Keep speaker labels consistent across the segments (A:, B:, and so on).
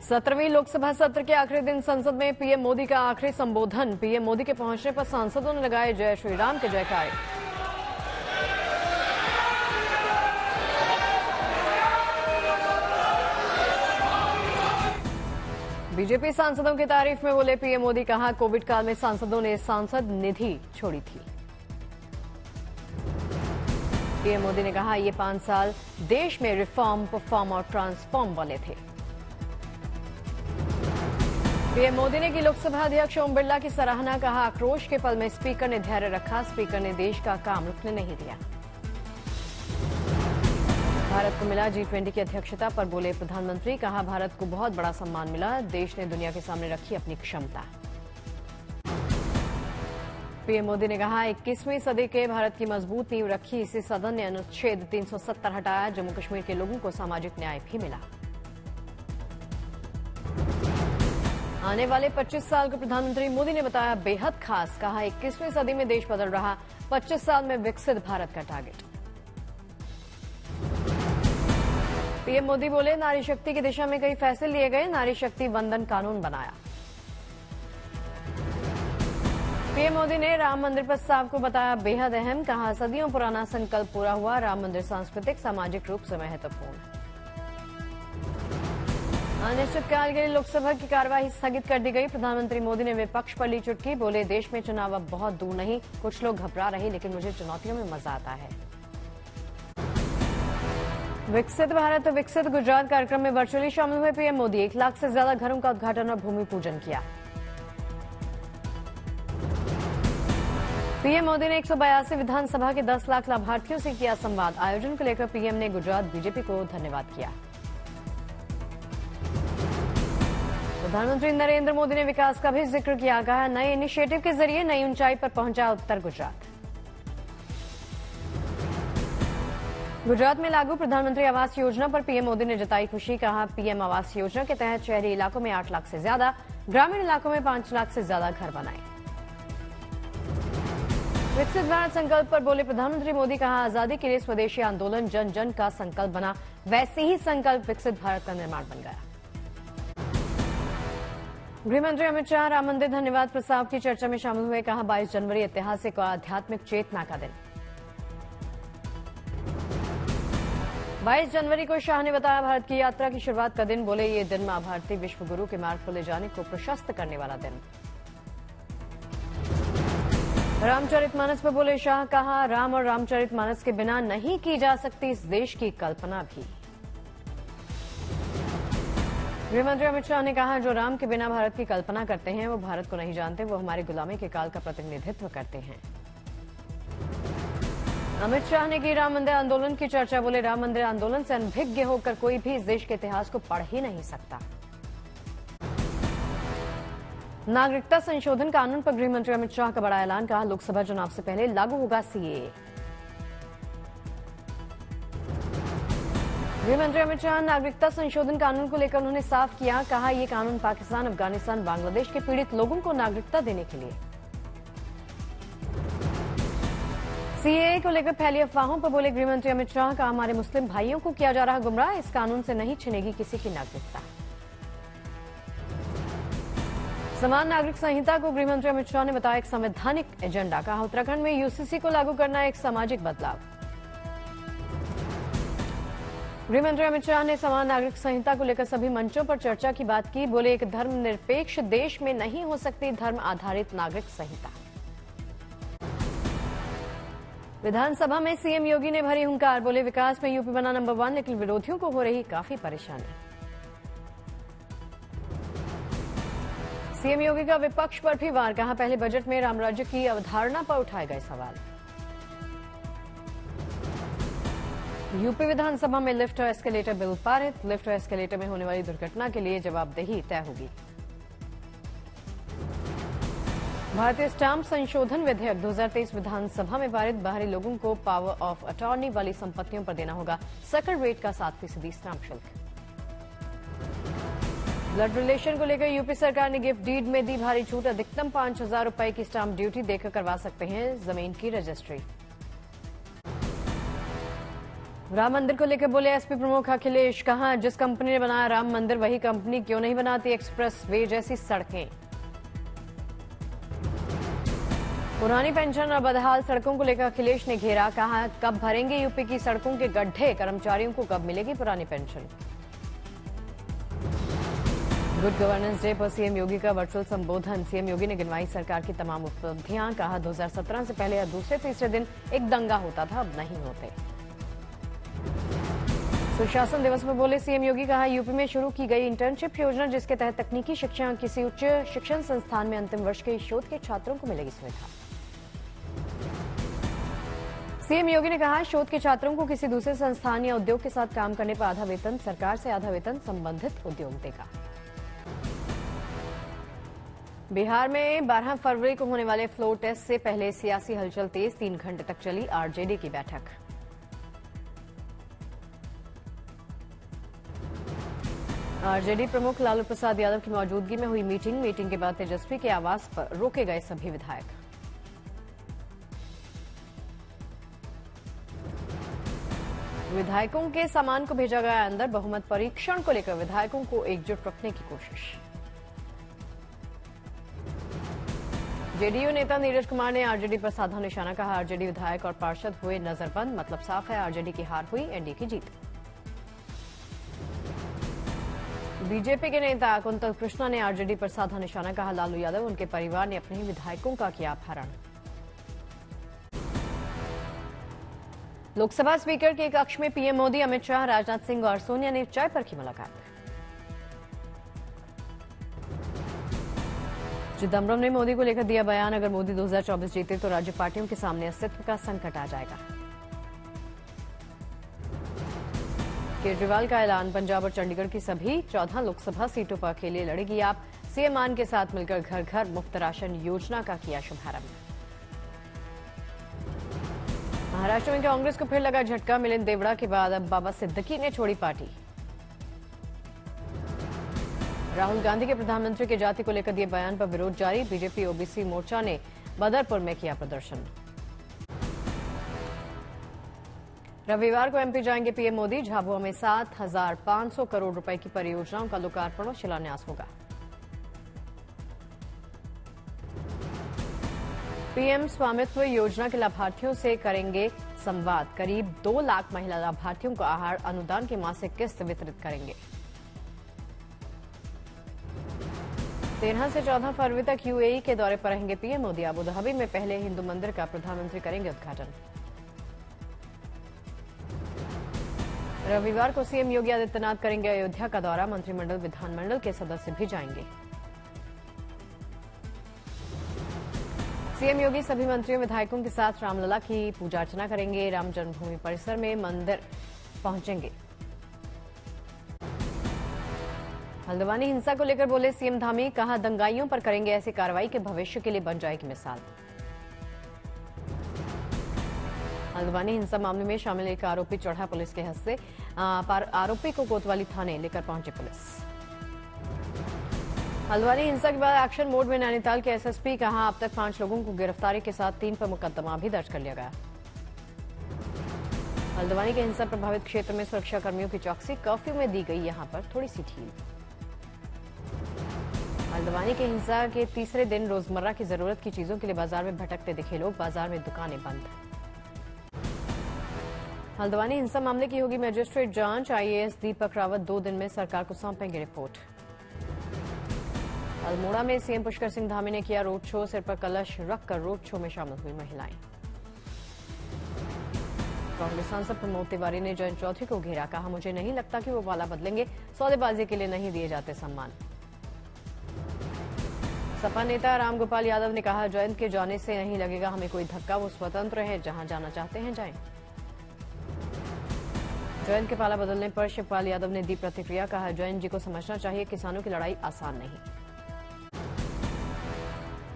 A: 17वीं लोकसभा सत्र के आखिरी दिन संसद में पीएम मोदी का आखिरी संबोधन। पीएम मोदी के पहुंचने पर सांसदों ने लगाए जय श्री राम के जयकारे। बीजेपी सांसदों की तारीफ में बोले पीएम मोदी, कहा कोविड काल में सांसदों ने सांसद निधि छोड़ी थी। पीएम मोदी ने कहा ये 5 साल देश में रिफॉर्म, परफॉर्म और ट्रांसफॉर्म वाले थे। पीएम मोदी ने की लोकसभा अध्यक्ष ओम बिरला की सराहना, कहा आक्रोश के पल में स्पीकर ने धैर्य रखा, स्पीकर ने देश का काम रुकने नहीं दिया। भारत को मिला G20 की अध्यक्षता पर बोले प्रधानमंत्री, कहा भारत को बहुत बड़ा सम्मान मिला, देश ने दुनिया के सामने रखी अपनी क्षमता। पीएम मोदी ने कहा 21वीं सदी के भारत की मजबूत नींव रखी, इसी सदन ने अनुच्छेद 370 हटाया, जम्मू कश्मीर के लोगों को सामाजिक न्याय भी मिला। आने वाले 25 साल को प्रधानमंत्री मोदी ने बताया बेहद खास, कहा 21वीं सदी में देश बदल रहा, 25 साल में विकसित भारत का टारगेट। पीएम मोदी बोले नारी शक्ति की दिशा में कई फैसले लिए गए, नारी शक्ति वंदन कानून बनाया। पीएम मोदी ने राम मंदिर प्रस्ताव को बताया बेहद अहम, कहा सदियों पुराना संकल्प पूरा हुआ, राम मंदिर सांस्कृतिक सामाजिक रूप से महत्वपूर्ण। अनिश्चितकाल के लिए लोकसभा की कार्यवाही स्थगित कर दी गई, प्रधानमंत्री मोदी ने विपक्ष पर ली चुटकी, बोले देश में चुनाव अब बहुत दूर नहीं, कुछ लोग घबरा रहे लेकिन मुझे चुनौतियों में मजा आता है। विकसित भारत विकसित गुजरात कार्यक्रम में वर्चुअली शामिल हुए पीएम मोदी, 1 लाख से ज्यादा घरों का उद्घाटन और भूमि पूजन किया। पीएम मोदी ने 182 विधानसभा के 10 लाख लाभार्थियों से किया संवाद, आयोजन को लेकर पीएम ने गुजरात बीजेपी को धन्यवाद किया। प्रधानमंत्री नरेंद्र मोदी ने विकास का भी जिक्र किया, कहा नए इनिशिएटिव के जरिए नई ऊंचाई पर पहुंचा उत्तर गुजरात। गुजरात में लागू प्रधानमंत्री आवास योजना पर पीएम मोदी ने जताई खुशी, कहा पीएम आवास योजना के तहत शहरी इलाकों में 8 लाख से ज्यादा, ग्रामीण इलाकों में 5 लाख से ज्यादा घर बनाए। विकसित भारत संकल्प पर बोले प्रधानमंत्री मोदी, कहा आजादी के लिए स्वदेशी आंदोलन जन जन का संकल्प बना, वैसे ही संकल्प विकसित भारत का निर्माण बन गया। गृहमंत्री अमित शाह राम मंदिर धन्यवाद प्रस्ताव की चर्चा में शामिल हुए, कहा 22 जनवरी ऐतिहासिक और आध्यात्मिक चेतना का दिन। 22 जनवरी को शाह ने बताया भारत की यात्रा की शुरुआत का दिन, बोले ये दिन मां भारती विश्व गुरु के मार्ग पर ले जाने को प्रशस्त करने वाला दिन। रामचरितमानस पर बोले शाह, कहा राम और रामचरितमानस के बिना नहीं की जा सकती इस देश की कल्पना भी। गृहमंत्री अमित शाह ने कहा जो राम के बिना भारत की कल्पना करते हैं वो भारत को नहीं जानते, वो हमारी गुलामी के काल का प्रतिनिधित्व करते हैं। अमित शाह ने की राम मंदिर आंदोलन की चर्चा, बोले राम मंदिर आंदोलन से अनभिज्ञ होकर कोई भी इस देश के इतिहास को पढ़ ही नहीं सकता। नागरिकता संशोधन कानून पर गृहमंत्री अमित शाह का बड़ा ऐलान, कहा लोकसभा चुनाव से पहले लागू होगा सीएए। गृहमंत्री अमित शाह नागरिकता संशोधन कानून को लेकर उन्होंने साफ किया, कहा यह कानून पाकिस्तान, अफगानिस्तान, बांग्लादेश के पीड़ित लोगों को नागरिकता देने के लिए। सीएए को लेकर फैली अफवाहों पर बोले गृहमंत्री अमित शाह, कहा हमारे मुस्लिम भाइयों को किया जा रहा गुमराह, इस कानून से नहीं छिनेगी किसी की नागरिकता। समान नागरिक संहिता को गृहमंत्री अमित शाह ने बताया एक संवैधानिक एजेंडा, कहा उत्तराखंड में यूसीसी को लागू करना एक सामाजिक बदलाव। गृहमंत्री अमित शाह ने समान नागरिक संहिता को लेकर सभी मंचों पर चर्चा की बात की, बोले एक धर्मनिरपेक्ष देश में नहीं हो सकती धर्म आधारित नागरिक संहिता। विधानसभा में सीएम योगी ने भरी हुंकार, बोले विकास में यूपी बना नंबर 1, लेकिन विरोधियों को हो रही काफी परेशानी। सीएम योगी का विपक्ष पर भी वार, कहा पहले बजट में राम राज्य की अवधारणा पर उठाए गए सवाल। यूपी विधानसभा में लिफ्ट और एस्केलेटर बिल पारित, लिफ्ट और एस्केलेटर में होने वाली दुर्घटना के लिए जवाबदेही तय होगी। भारतीय स्टाम्प संशोधन विधेयक 2023 विधानसभा में पारित, बाहरी लोगों को पावर ऑफ अटॉर्नी वाली संपत्तियों पर देना होगा सकल रेट का 7% स्टाम्प शुल्क। ब्लड रिलेशन को लेकर यूपी सरकार ने गिफ्ट डीड में दी भारी छूट, अधिकतम 5,000 रुपए की स्टाम्प ड्यूटी देकर करवा सकते हैं जमीन की रजिस्ट्री। राम मंदिर को लेकर बोले एसपी प्रमुख अखिलेश, कहा जिस कंपनी ने बनाया राम मंदिर वही कंपनी क्यों नहीं बनाती एक्सप्रेस वे जैसी सड़कें। पुरानी पेंशन और बदहाल सड़कों को लेकर अखिलेश ने घेरा, कहा कब भरेंगे यूपी की सड़कों के गड्ढे, कर्मचारियों को कब मिलेगी पुरानी पेंशन। गुड गवर्नेंस डे पर सीएम योगी का वर्चुअल संबोधन, सीएम योगी ने गिनवाई सरकार की तमाम उपलब्धियां, कहा 2017 से पहले या दूसरे तीसरे दिन एक दंगा होता था, अब नहीं होते। सुशासन दिवस पर बोले सीएम योगी, कहा यूपी में शुरू की गई इंटर्नशिप योजना जिसके तहत तकनीकी शिक्षा किसी उच्च शिक्षण संस्थान में अंतिम वर्ष के शोध के छात्रों को मिलेगी सुविधा। सीएम योगी ने कहा शोध के छात्रों को किसी दूसरे संस्थान या उद्योग के साथ काम करने पर आधा वेतन, सरकार से आधा वेतन संबंधित उद्योग देगा। बिहार में 12 फरवरी को होने वाले फ्लोर टेस्ट से पहले सियासी हलचल तेज, 3 घंटे तक चली आरजेडी की बैठक। आरजेडी प्रमुख लालू प्रसाद यादव की मौजूदगी में हुई मीटिंग के बाद तेजस्वी के आवास पर रोके गए सभी विधायक। विधायकों के सामान को भेजा गया अंदर, बहुमत परीक्षण को लेकर विधायकों को एकजुट रखने की कोशिश। जेडीयू नेता नीरज कुमार ने आरजेडी पर साधा निशाना, कहा आरजेडी विधायक और पार्षद हुए नजरबंद, मतलब साफ है आरजेडी की हार हुई, एनडीए की जीत। बीजेपी के नेता कुंतल कृष्णा ने आरजेडी पर साधा निशाना, कहा लालू यादव उनके परिवार ने अपने ही विधायकों का किया अपहरण। लोकसभा स्पीकर के कक्ष में पीएम मोदी, अमित शाह, राजनाथ सिंह और सोनिया ने चाय पर की मुलाकात। चिदम्बरम ने मोदी को लेकर दिया बयान, अगर मोदी 2024 जीते तो राज्य पार्टियों के सामने अस्तित्व का संकट आ जाएगा। केजरीवाल का ऐलान, पंजाब और चंडीगढ़ की सभी 14 लोकसभा सीटों पर अकेले लड़ेगी आप, सीएम मान के साथ मिलकर घर घर मुफ्त राशन योजना का किया शुभारंभ। महाराष्ट्र में कांग्रेस को फिर लगा झटका, मिलिंद देवड़ा के बाद अब बाबा सिद्दीकी ने छोड़ी पार्टी। राहुल गांधी के प्रधानमंत्री के जाति को लेकर दिए बयान पर विरोध जारी, बीजेपी ओबीसी मोर्चा ने बदरपुर में किया प्रदर्शन। रविवार को एमपी जाएंगे पीएम मोदी, झाबुआ में 7,500 करोड़ रुपए की परियोजनाओं का लोकार्पण और शिलान्यास होगा। पीएम स्वामित्व योजना के लाभार्थियों से करेंगे संवाद, करीब 2 लाख महिला लाभार्थियों को आहार अनुदान की मासिक किस्त वितरित करेंगे। 13 से 14 फरवरी तक यूएई के दौरे पर रहेंगे पीएम मोदी, अबू धाबी में पहले हिंदू मंदिर का प्रधानमंत्री करेंगे उद्घाटन। रविवार को सीएम योगी आदित्यनाथ करेंगे अयोध्या का दौरा, मंत्रिमंडल विधानमंडल के सदस्य भी जाएंगे। सीएम योगी सभी मंत्रियों विधायकों के साथ रामलला की पूजा अर्चना करेंगे, राम जन्मभूमि परिसर में मंदिर पहुंचेंगे। हल्द्वानी हिंसा को लेकर बोले सीएम धामी, कहा दंगाइयों पर करेंगे ऐसी कार्रवाई के भविष्य के लिए बन जाएगी मिसाल। हल्द्वानी हिंसा मामले में शामिल एक आरोपी चढ़ा पुलिस के हस्ते, आरोपी को कोतवाली थाने लेकर पहुंची पुलिस। हल्द्वानी हिंसा के बाद एक्शन मोड में नैनीताल के एसएसपी, कहा अब तक 5 लोगों को गिरफ्तारी के साथ 3 पर मुकदमा भी दर्ज कर लिया गया। हल्द्वानी के हिंसा प्रभावित क्षेत्र में सुरक्षा कर्मियों की चौकसी, कर्फ्यू में दी गई यहां पर थोड़ी सी ढील। हल्द्वानी के हिंसा के तीसरे दिन रोजमर्रा की जरूरत की चीजों के लिए बाजार में भटकते दिखे लोग, बाजार में दुकानें बंद। हल्द्वानी हिंसा मामले की होगी मजिस्ट्रेट जांच, आईएएस दीपक रावत 2 दिन में सरकार को सौंपेंगे रिपोर्ट। अल्मोड़ा में सीएम पुष्कर सिंह धामी ने किया रोड शो, सिर पर कलश रखकर रोड शो में शामिल हुई महिलाएं। कांग्रेस सांसद प्रमोद तिवारी ने जयंत चौधरी को घेरा, कहा मुझे नहीं लगता कि वो वाला बदलेंगे, सौदेबाजी के लिए नहीं दिए जाते सम्मान। सपा नेता रामगोपाल यादव ने कहा जयंत के जाने से नहीं लगेगा हमें कोई धक्का, वो स्वतंत्र है, जहां जाना चाहते हैं जाएं। जयंत के पाला बदलने पर शिवपाल यादव ने दी प्रतिक्रिया, कहा जयंत जी को समझना चाहिए किसानों की लड़ाई आसान नहीं।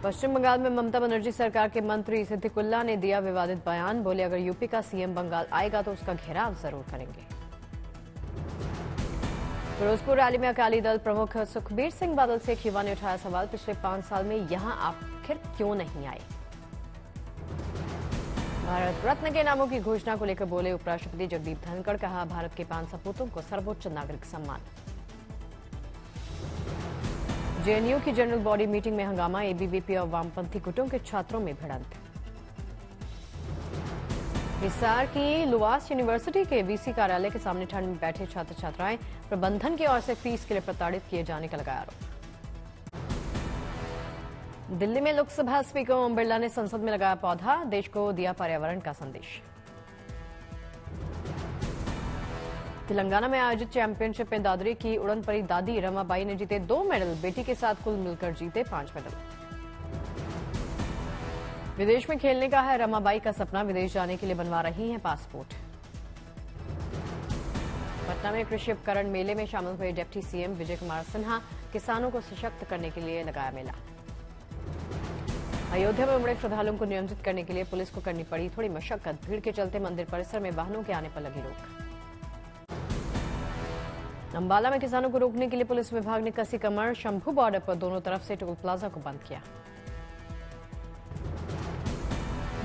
A: पश्चिम बंगाल में ममता बनर्जी सरकार के मंत्री सिद्दीकुल्ला ने दिया विवादित बयान, बोले अगर यूपी का सीएम बंगाल आएगा तो उसका घेराव जरूर करेंगे। फिरोजपुर रैली में अकाली दल प्रमुख सुखबीर सिंह बादल से एक युवा ने उठाया सवाल, पिछले 5 साल में यहां आखिर क्यों नहीं आए। भारत रत्न के नामों की घोषणा को लेकर बोले उपराष्ट्रपति जगदीप धनखड़, कहा भारत के 5 सपूतों को सर्वोच्च नागरिक सम्मान। जेएनयू की जनरल बॉडी मीटिंग में हंगामा, एबीवीपी और वामपंथी गुटों के छात्रों में भिड़ंत। हिसार की लुवास यूनिवर्सिटी के वीसी कार्यालय के सामने ठंड में बैठे छात्र छात्राएं, प्रबंधन की ओर से फीस के लिए प्रताड़ित किए जाने का लगाया आरोप। दिल्ली में लोकसभा स्पीकर ओम बिरला ने संसद में लगाया पौधा, देश को दिया पर्यावरण का संदेश। तेलंगाना में आयोजित चैंपियनशिप में दादरी की उड़न परी दादी रमाबाई ने जीते 2 मेडल, बेटी के साथ कुल मिलकर जीते 5 मेडल। विदेश में खेलने का है रमाबाई का सपना, विदेश जाने के लिए बनवा रही हैं पासपोर्ट। पटना में कृषि उपकरण मेले में शामिल हुए डिप्टी सीएम विजय कुमार सिन्हा, किसानों को सशक्त करने के लिए लगाया मेला। अयोध्या में उमड़े श्रद्धालुओं को नियंत्रित करने के लिए पुलिस को करनी पड़ी थोड़ी मशक्कत, भीड़ के चलते मंदिर परिसर में वाहनों के आने पर लगी रोक। अंबाला में किसानों को रोकने के लिए पुलिस विभाग ने कसी कमर, शंभू बॉर्डर पर दोनों तरफ से टोल प्लाजा को बंद किया।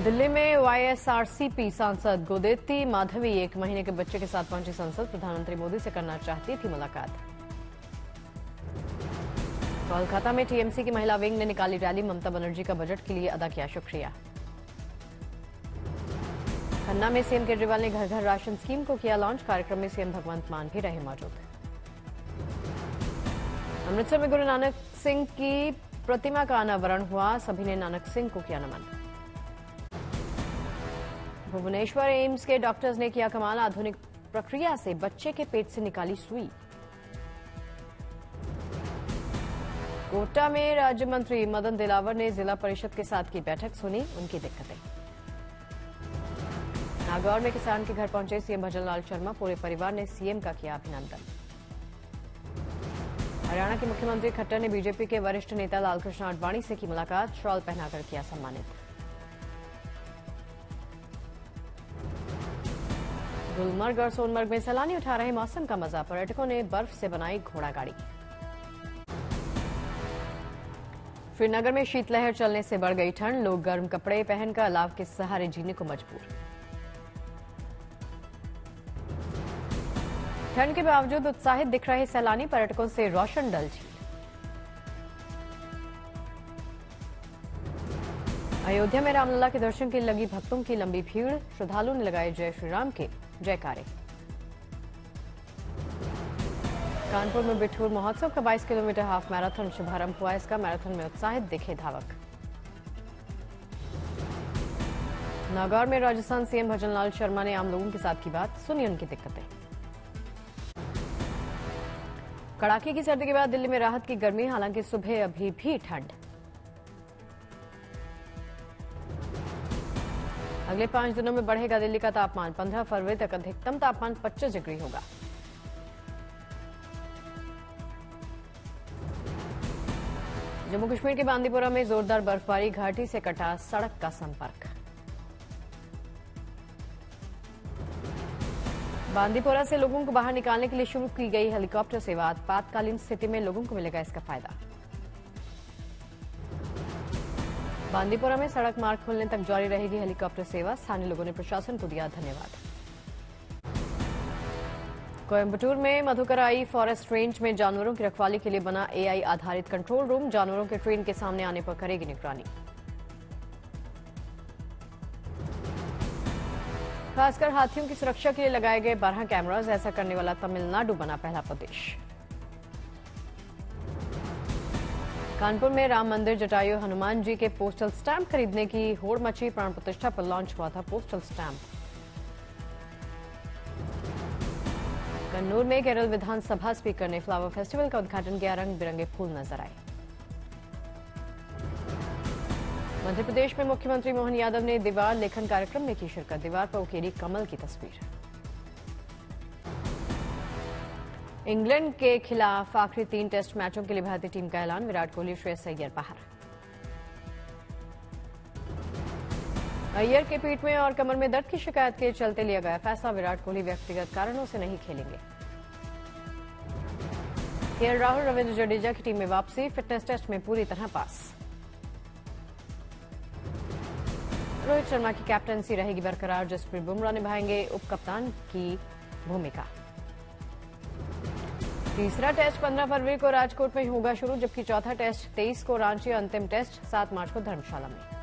A: दिल्ली में वाईएसआरसीपी सांसद गोदेती माधवी 1 महीने के बच्चे के साथ पहुंची संसद, प्रधानमंत्री मोदी से करना चाहती थी मुलाकात। कोलकाता में टीएमसी की महिला विंग ने निकाली रैली, ममता बनर्जी का बजट के लिए अदा किया शुक्रिया। खन्ना में सीएम केजरीवाल ने घर घर राशन स्कीम को किया लॉन्च, कार्यक्रम में सीएम भगवंत मान भी रहे मौजूद। अमृतसर में गुरु नानक सिंह की प्रतिमा का अनावरण हुआ, सभी ने नानक सिंह को किया नमन। भुवनेश्वर एम्स के डॉक्टर्स ने किया कमाल, आधुनिक प्रक्रिया से बच्चे के पेट से निकाली सुई। कोटा में राज्य मंत्री मदन दिलावर ने जिला परिषद के साथ की बैठक, सुनी उनकी दिक्कतें। नागौर में किसान के घर पहुंचे सीएम भजनलाल शर्मा, पूरे परिवार ने सीएम का किया अभिनंदन। हरियाणा के मुख्यमंत्री खट्टर ने बीजेपी के वरिष्ठ नेता लालकृष्ण आडवाणी से की मुलाकात, शॉल पहनाकर किया सम्मानित। गुलमर्ग और सोनमर्ग में सैलानी उठा रहे मौसम का मजा, पर्यटकों ने बर्फ से बनाई घोड़ा गाड़ी। श्रीनगर में शीतलहर चलने से बढ़ गई ठंड, लोग गर्म कपड़े पहनकर अलाव के सहारे जीने को मजबूर। ठंड के बावजूद उत्साहित दिख रहे सैलानी, पर्यटकों से रोशन डल झील। अयोध्या में रामलला के दर्शन के लिए लगी भक्तों की लंबी भीड़, श्रद्धालुओं ने लगाए जय श्री राम के जयकारे। कानपुर में बिठूर महोत्सव का 22 किलोमीटर हाफ मैराथन शुभारंभ हुआ, इसका मैराथन में उत्साहित दिखे धावक। नागौर में राजस्थान सीएम भजनलाल शर्मा ने आम लोगों के साथ की बात, सुनी उनकी दिक्कतें। कड़ाके की सर्दी के बाद दिल्ली में राहत की गर्मी, हालांकि सुबह अभी भी ठंड। अगले 5 दिनों में बढ़ेगा दिल्ली का तापमान, 15 फरवरी तक अधिकतम तापमान 25 डिग्री होगा। जम्मू कश्मीर के बांदीपोरा में जोरदार बर्फबारी, घाटी से कटा सड़क का संपर्क। बांदीपोरा से लोगों को बाहर निकालने के लिए शुरू की गई हेलीकॉप्टर सेवा, आपातकालीन स्थिति में लोगों को मिलेगा इसका फायदा। बांदीपोरा में सड़क मार्ग खुलने तक जारी रहेगी हेलीकॉप्टर सेवा, स्थानीय लोगों ने प्रशासन को दिया धन्यवाद। कोयम्बटूर में मधुकराई फॉरेस्ट रेंज में जानवरों की रखवाली के लिए बना एआई आधारित कंट्रोल रूम, जानवरों के ट्रेन के सामने आने पर करेगी निगरानी। खासकर हाथियों की सुरक्षा के लिए लगाए गए 12 कैमरास, ऐसा करने वाला तमिलनाडु बना पहला प्रदेश। कानपुर में राम मंदिर जटायु हनुमान जी के पोस्टल स्टैंप खरीदने की होड़ मची, प्राण प्रतिष्ठा पर लॉन्च हुआ था पोस्टल स्टैंप। कन्नूर में केरल विधानसभा स्पीकर ने फ्लावर फेस्टिवल का उद्घाटन किया, रंग बिरंगे फूल नजर आए। मध्य प्रदेश में मुख्यमंत्री मोहन यादव ने दीवार लेखन कार्यक्रम में की शिरकत, दीवार पर उकेरी कमल की तस्वीर। इंग्लैंड के खिलाफ आखिरी 3 टेस्ट मैचों के लिए भारतीय टीम का ऐलान, विराट कोहली, श्रेयस अय्यर बाहर। अय्यर के पीठ में और कमर में दर्द की शिकायत के चलते लिया गया फैसला, विराट कोहली व्यक्तिगत कारणों से नहीं खेलेंगे। केएल राहुल, रविंद्र जडेजा की टीम में वापसी, फिटनेस टेस्ट में पूरी तरह पास। रोहित शर्मा की कैप्टनसी रहेगी बरकरार, जसप्रीत बुमराह निभाएंगे उप कप्तान की भूमिका। तीसरा टेस्ट 15 फरवरी को राजकोट में होगा शुरू, जबकि चौथा टेस्ट 23 को रांची और अंतिम टेस्ट 7 मार्च को धर्मशाला में।